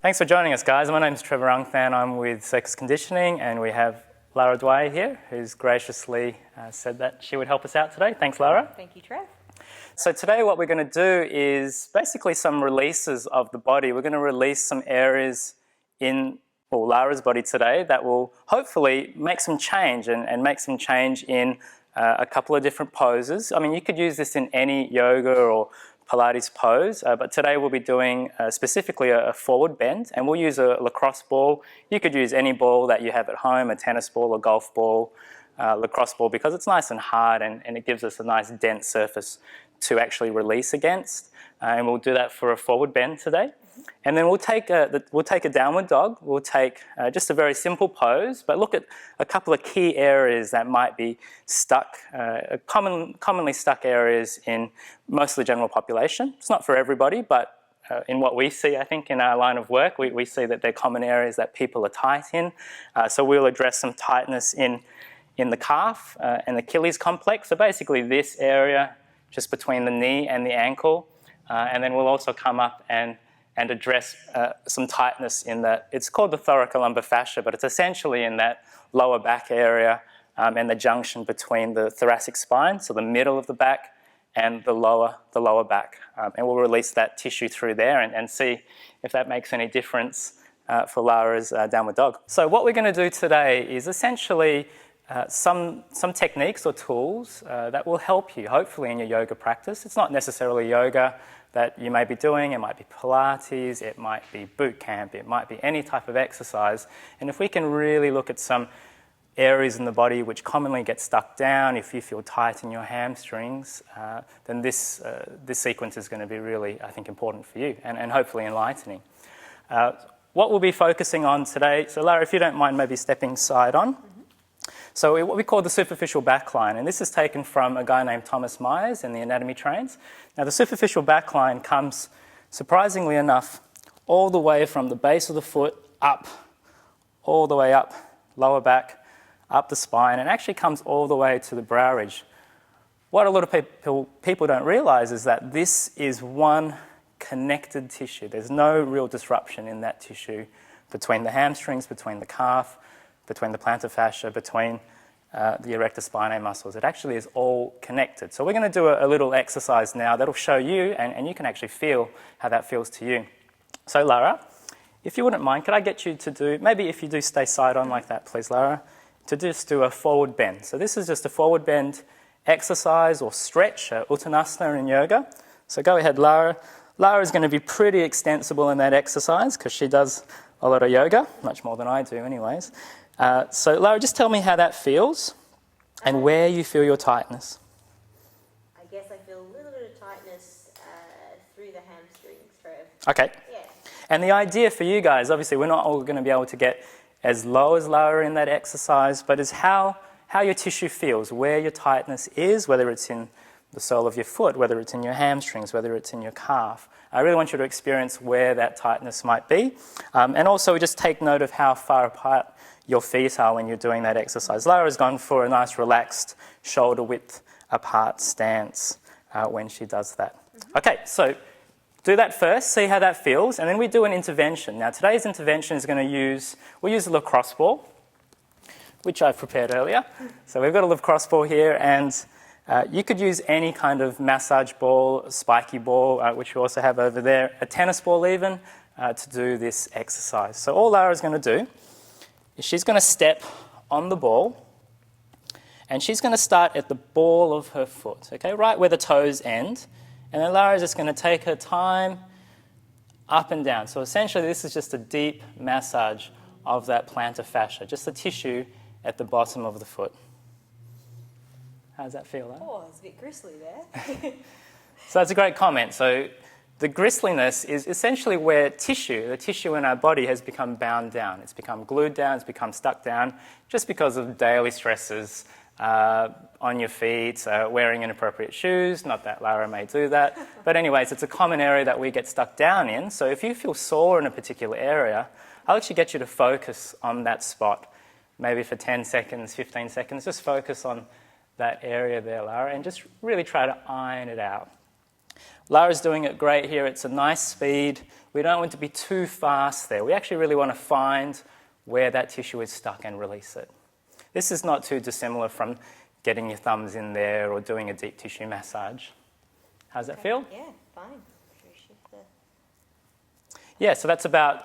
Thanks for joining us, guys. My name's Trevor. I'm with Circus Conditioning, and we have Lara Dwyer here, who's graciously said that she would help us out today. Thanks, Lara. Thank you, Trev. So today what we're going to do is basically some releases of the body. We're going to release some areas in Lara's body today that will hopefully make some change and make some change in a couple of different poses. I mean, you could use this in any yoga or Pilates pose, but today we'll be doing specifically a forward bend, and we'll use a lacrosse ball. You could use any ball that you have at home, a tennis ball, a golf ball, lacrosse ball, because it's nice and hard and it gives us a nice dense surface to actually release against. And we'll do that for a forward bend today. And then we'll take a downward dog. We'll take just a very simple pose, but look at a couple of key areas that might be stuck, commonly stuck areas in most of the general population. It's not for everybody, but in what we see, I think, in our line of work, we see that they're common areas that people are tight in. So we'll address some tightness in the calf and Achilles complex. So basically this area just between the knee and the ankle. And then we'll also come up and address some tightness in that. It's called the thoracolumbar fascia, but it's essentially in that lower back area and the junction between the thoracic spine, so the middle of the back, and the lower back. And we'll release that tissue through there and see if that makes any difference for Lara's downward dog. So what we're going to do today is essentially some techniques or tools that will help you, hopefully, in your yoga practice. It's not necessarily yoga that you may be doing. It might be Pilates, it might be boot camp, it might be any type of exercise. And if we can really look at some areas in the body which commonly get stuck down, if you feel tight in your hamstrings, then this sequence is going to be really, I think, important for you and hopefully enlightening. What we'll be focusing on today, so Lara, if you don't mind maybe stepping side on. So what we call the superficial back line, and this is taken from a guy named Thomas Myers in the anatomy trains. Now the superficial back line comes, surprisingly enough, all the way from the base of the foot up, all the way up, lower back, up the spine, and actually comes all the way to the brow ridge. What a lot of people don't realize is that this is one connected tissue. There's no real disruption in that tissue between the hamstrings, between the calf, between the plantar fascia, between the erector spinae muscles. It actually is all connected. So we're going to do a little exercise now that'll show you, and you can actually feel how that feels to you. So Lara, if you wouldn't mind, could I get you to do, maybe if you do stay side on like that, please, Lara, to just do a forward bend. So this is just a forward bend exercise or stretch, uttanasana in yoga. So go ahead, Lara. Lara is going to be pretty extensible in that exercise because she does a lot of yoga, much more than I do anyways. So Lara, just tell me how that feels and where you feel your tightness. I guess I feel a little bit of tightness through the hamstrings, Trev. Okay. Yeah. And the idea for you guys, obviously we're not all going to be able to get as low as Lara in that exercise, but is how your tissue feels, where your tightness is, whether it's in the sole of your foot, whether it's in your hamstrings, whether it's in your calf. I really want you to experience where that tightness might be. And also just take note of how far apart your feet are when you're doing that exercise. Lara's gone for a nice relaxed shoulder width apart stance when she does that. Okay, so do that first, see how that feels, and then we do an intervention. Now today's intervention is going to we'll use a lacrosse ball, which I've prepared earlier. So we've got a lacrosse ball here, and you could use any kind of massage ball, spiky ball, which we also have over there, a tennis ball even, to do this exercise. So all Lara's going to do is she's going to step on the ball, and she's going to start at the ball of her foot, okay, right where the toes end. And then Lara's just going to take her time up and down. So essentially this is just a deep massage of that plantar fascia, just the tissue at the bottom of the foot. How does that feel, Lara? Oh, it's a bit gristly there. So that's a great comment. So the gristliness is essentially where the tissue in our body has become bound down. It's become glued down, it's become stuck down just because of daily stresses on your feet, wearing inappropriate shoes. Not that Lara may do that. But anyways, it's a common area that we get stuck down in. So if you feel sore in a particular area, I'll actually get you to focus on that spot. Maybe for 10 seconds, 15 seconds, just focus on that area there, Lara, and just really try to iron it out. Lara's doing it great here. It's a nice speed. We don't want to be too fast there. We actually really want to find where that tissue is stuck and release it. This is not too dissimilar from getting your thumbs in there or doing a deep tissue massage. How's that feel? Yeah, fine. Shift the... Yeah, so that's about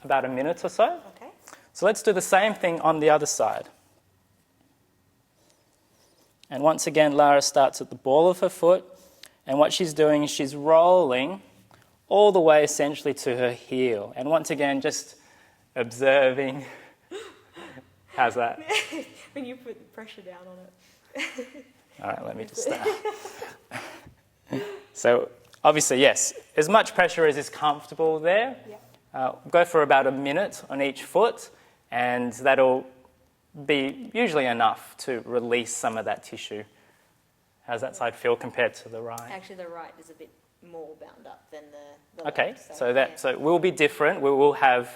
a minute or so. Okay. So let's do the same thing on the other side. And once again, Lara starts at the ball of her foot, and what she's doing is she's rolling all the way essentially to her heel. And once again, just observing. How's that? When you put the pressure down on it. All right, let me just start. So obviously, yes, as much pressure as is comfortable there. Yeah. Go for about a minute on each foot, and that'll be usually enough to release some of that tissue. How's that side feel compared to the right? Actually, the right is a bit more bound up than the Okay, left. so it will be different. We will have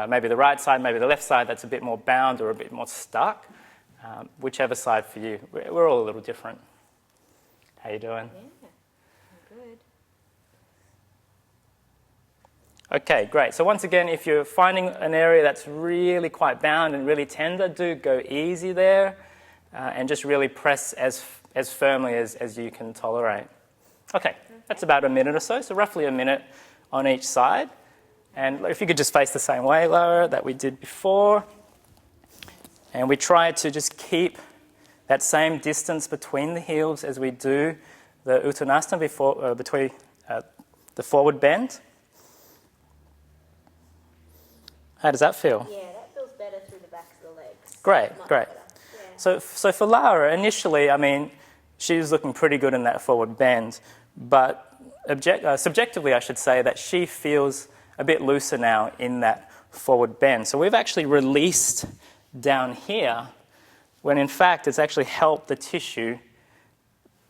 maybe the right side, maybe the left side that's a bit more bound or a bit more stuck. Whichever side for you. We're all a little different. How you doing? Yeah, good. Okay, great. So once again, if you're finding an area that's really quite bound and really tender, do go easy there and just really press as firmly as you can tolerate. Okay, that's about a minute or so, so roughly a minute on each side. And if you could just face the same way, Lara, that we did before. And we try to just keep that same distance between the heels as we do the Uttanasana between the forward bend. How does that feel? Yeah, that feels better through the backs of the legs. Great, Much great. better. Yeah. So for Lara, initially, I mean, she was looking pretty good in that forward bend, but subjectively, I should say that she feels a bit looser now in that forward bend. So we've actually released down here, when in fact it's actually helped the tissue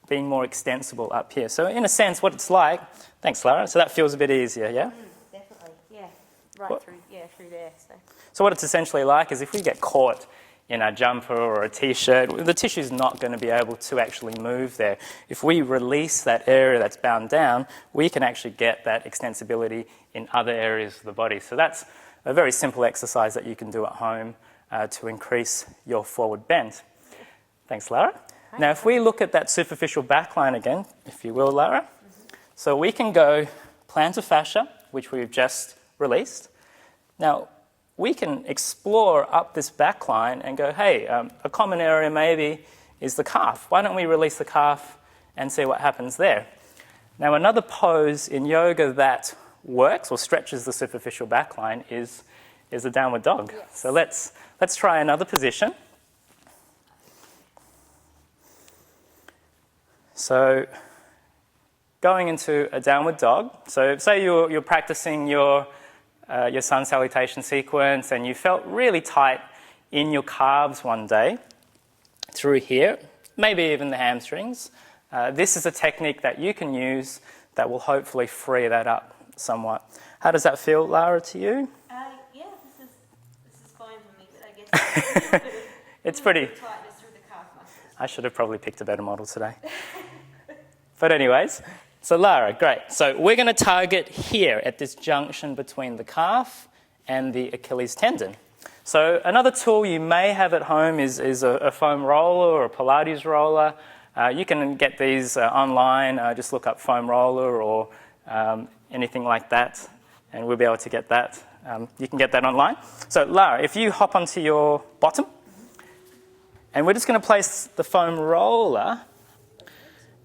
being more extensible up here. So in a sense, what it's like, thanks Lara, so that feels a bit easier, yeah? Definitely, yeah. Right through there. So what it's essentially like is if we get caught in a jumper or a t-shirt, the tissue's not going to be able to actually move there. If we release that area that's bound down, we can actually get that extensibility in other areas of the body. So that's a very simple exercise that you can do at home to increase your forward bend. Thanks, Lara. Now, if we look at that superficial back line again, if you will, Lara, so we can go plantar fascia, which we've just released. Now, we can explore up this back line and go, hey, a common area maybe is the calf. Why don't we release the calf and see what happens there? Now, another pose in yoga that works or stretches the superficial back line is a downward dog. Yes. So let's try another position. So going into a downward dog. So say you're practicing your sun salutation sequence and you felt really tight in your calves one day through here, maybe even the hamstrings. This is a technique that you can use that will hopefully free that up somewhat. How does that feel, Lara, to you? Yeah, this is fine for me, but I guess It's pretty. tightness through the calf muscles. I should have probably picked a better model today. But anyways, so Lara, great. So we're going to target here at this junction between the calf and the Achilles tendon. So another tool you may have at home is a foam roller or a Pilates roller. You can get these online. Just look up foam roller or anything like that, and we'll be able to get that. You can get that online. So Lara, if you hop onto your bottom, and we're just going to place the foam roller.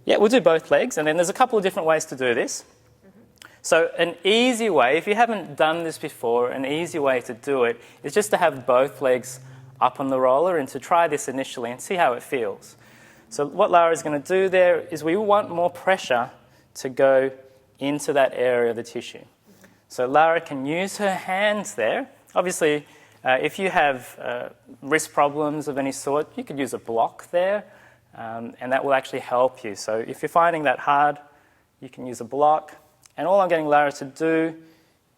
Yeah, we'll do both legs, and then there's a couple of different ways to do this. So an easy way, if you haven't done this before, an easy way to do it is just to have both legs up on the roller and to try this initially and see how it feels. So what Lara's going to do there is we want more pressure to go into that area of the tissue. So Lara can use her hands there. Obviously, if you have wrist problems of any sort, you could use a block there, and that will actually help you. So if you're finding that hard, you can use a block. And all I'm getting Lara to do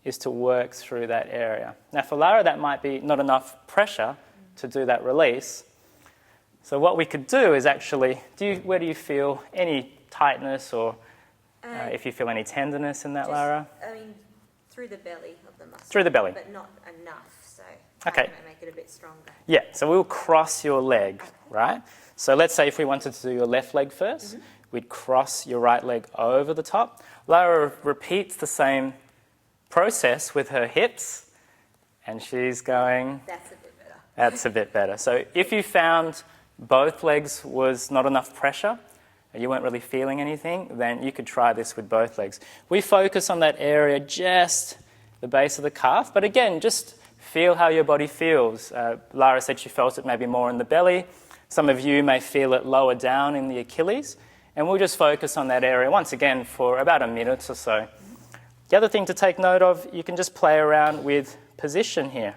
is to work through that area. Now for Lara, that might be not enough pressure to do that release. So what we could do is actually, where do you feel any tightness or if you feel any tenderness in that, Lara. I mean, through the belly of the muscle. Through the belly. But not enough, so Okay. I might make it a bit stronger. Yeah, so we'll cross your leg, right? So let's say if we wanted to do your left leg first, we'd cross your right leg over the top. Lara repeats the same process with her hips, and she's going... That's a bit better. That's a bit better. So if you found both legs was not enough pressure, and you weren't really feeling anything, then you could try this with both legs. We focus on that area, just the base of the calf, but again, just feel how your body feels. Lara said she felt it maybe more in the belly. Some of you may feel it lower down in the Achilles, and we'll just focus on that area once again for about a minute or so. The other thing to take note of, you can just play around with position here.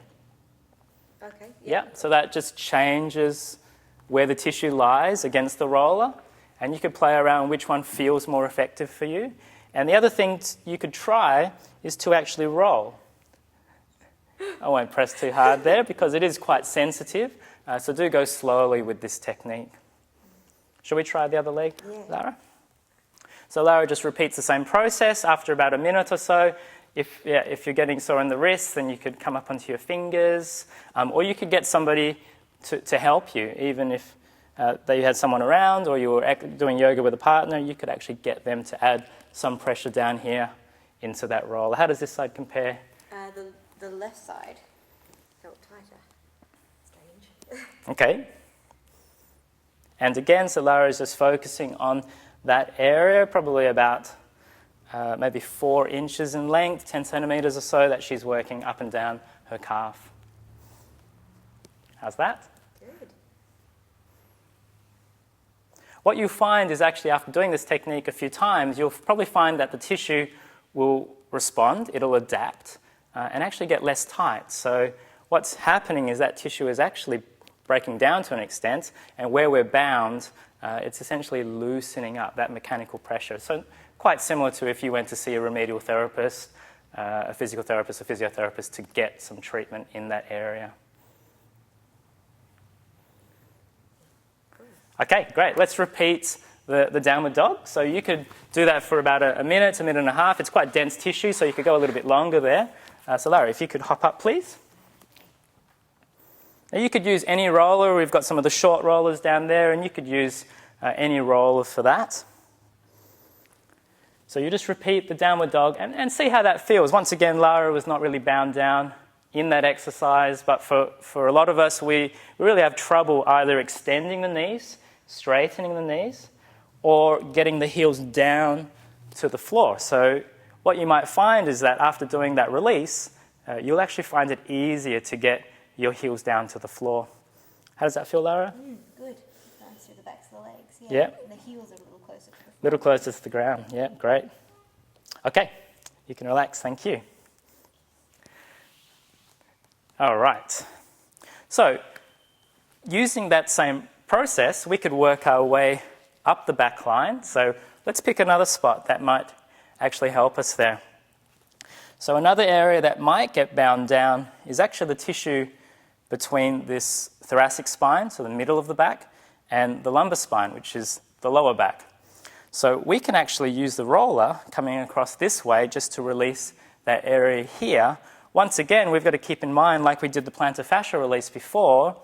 Okay. Yeah, so that just changes where the tissue lies against the roller, and you could play around which one feels more effective for you. And the other thing you could try is to actually roll. I won't press too hard there because it is quite sensitive, so do go slowly with this technique. Shall we try the other leg, Lara? So Lara just repeats the same process after about a minute or so. If you're getting sore in the wrists, then you could come up onto your fingers, or you could get somebody to help you. Even if you had someone around or you were doing yoga with a partner, you could actually get them to add some pressure down here into that roller. How does this side compare? The left side felt tighter. Strange. Okay. And again, so Lara is just focusing on that area, probably about maybe 4 inches in length, 10 centimeters or so, that she's working up and down her calf. How's that? Good. What you find is actually after doing this technique a few times, you'll probably find that the tissue will respond, it'll adapt, and actually get less tight. So what's happening is that tissue is actually breaking down to an extent, and where we're bound, it's essentially loosening up that mechanical pressure. So quite similar to if you went to see a remedial therapist, a physical therapist, a physiotherapist to get some treatment in that area. Okay, great. Let's repeat the downward dog. So you could do that for about a minute and a half. It's quite dense tissue, so you could go a little bit longer there. So Larry, if you could hop up, please. Now you could use any roller. We've got some of the short rollers down there, and you could use any roller for that. So you just repeat the downward dog and see how that feels. Once again, Lara was not really bound down in that exercise, but for a lot of us, we really have trouble either extending the knees, straightening the knees, or getting the heels down to the floor. So what you might find is that after doing that release, you'll actually find it easier to get your heels down to the floor. How does that feel, Lara? Good. Nice through the backs of the legs. Yeah. And the heels are a little closer to the floor. A little closer to the ground. Yeah, great. Okay, you can relax. Thank you. All right. So using that same process, we could work our way up the back line. So let's pick another spot that might actually help us there. So another area that might get bound down is actually the tissue between this thoracic spine, so the middle of the back, and the lumbar spine, which is the lower back. So we can actually use the roller coming across this way just to release that area here. Once again, we've got to keep in mind, like we did the plantar fascia release before,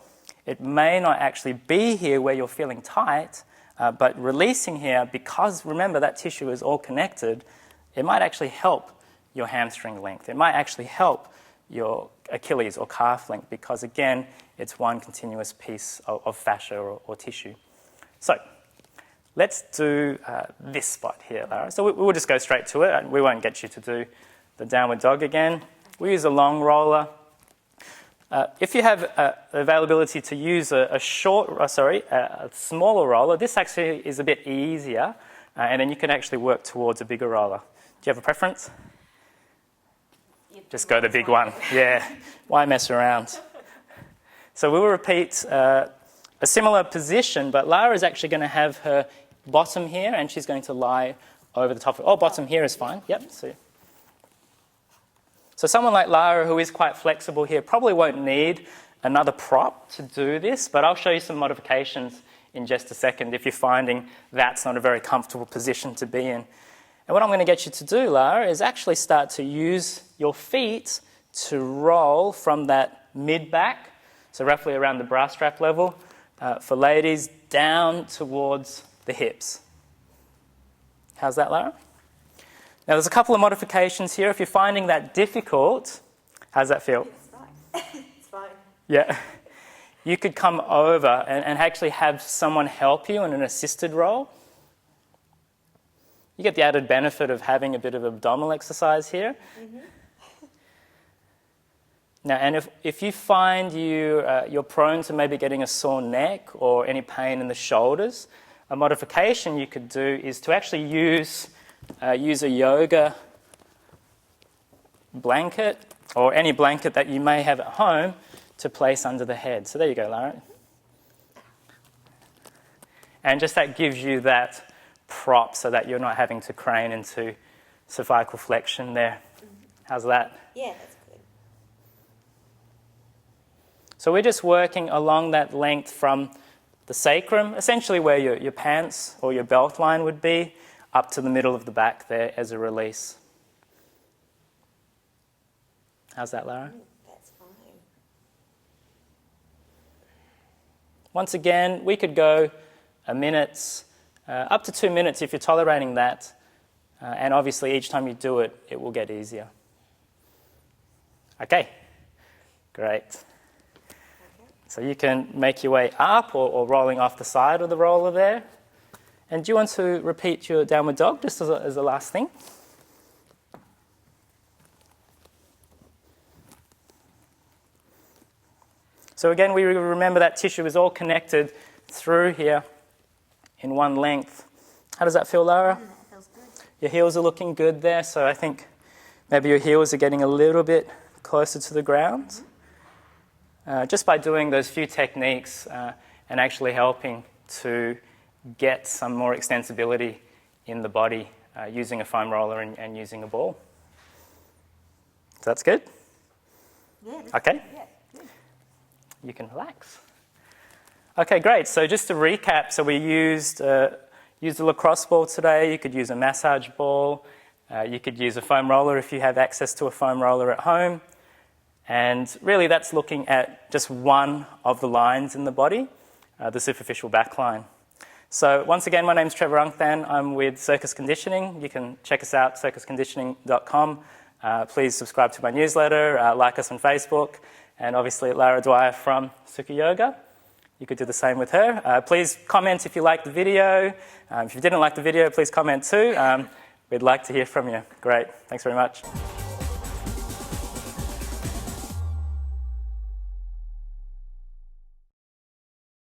it may not actually be here where you're feeling tight, but releasing here, because remember that tissue is all connected, it might actually help your hamstring length. It might actually help your Achilles or calf length because, again, it's one continuous piece of fascia or tissue. So let's do this spot here, Lara. So we'll just go straight to it. We won't get you to do the downward dog again. We use a long roller. If you have availability to use a smaller roller, this actually is a bit easier, and then you can actually work towards a bigger roller. Do you have a preference? Just go the big one. Yeah, why mess around? So we will repeat a similar position, but Lara is actually going to have her bottom here, and she's going to lie over the top. Oh, bottom here is fine. Yep. So someone like Lara, who is quite flexible here, probably won't need another prop to do this, but I'll show you some modifications in just a second if you're finding that's not a very comfortable position to be in. And what I'm going to get you to do, Lara, is actually start to use your feet to roll from that mid-back, so roughly around the bra strap level, for ladies, down towards the hips. How's that, Lara? Now, there's a couple of modifications here. If you're finding that difficult, how's that feel? It's fine. It's fine. Yeah. You could come over and actually have someone help you in an assisted roll. You get the added benefit of having a bit of abdominal exercise here. Mm-hmm. Now, and if you find you're prone to maybe getting a sore neck or any pain in the shoulders, a modification you could do is to actually use a yoga blanket or any blanket that you may have at home to place under the head. So there you go, Lara. And just that gives you that prop so that you're not having to crane into cervical flexion there. How's that? Yeah, that's good. So we're just working along that length from the sacrum, essentially where your pants or your belt line would be, up to the middle of the back there as a release. How's that, Lara? That's fine. Once again, we could go a minute, up to 2 minutes if you're tolerating that. And obviously, each time you do it, it will get easier. Okay, great. So you can make your way up or rolling off the side of the roller there. And do you want to repeat your downward dog just as a last thing? So again, we remember that tissue is all connected through here in one length. How does that feel, Lara? That feels good. Your heels are looking good there, so I think maybe your heels are getting a little bit closer to the ground. Just by doing those few techniques and actually helping to get some more extensibility in the body using a foam roller and using a ball. So that's good? Yeah. Okay. Yeah, good. You can relax. Okay, great. So just to recap, so we used a lacrosse ball today. You could use a massage ball. You could use a foam roller if you have access to a foam roller at home. And really that's looking at just one of the lines in the body, the superficial back line. So once again, my name's Trevor. I'm with Circus Conditioning. You can check us out, circusconditioning.com. Please subscribe to my newsletter, like us on Facebook, and obviously Lara Dwyer from Suka Yoga. You could do the same with her. Please comment if you liked the video. If you didn't like the video, please comment too. We'd like to hear from you. Great. Thanks very much.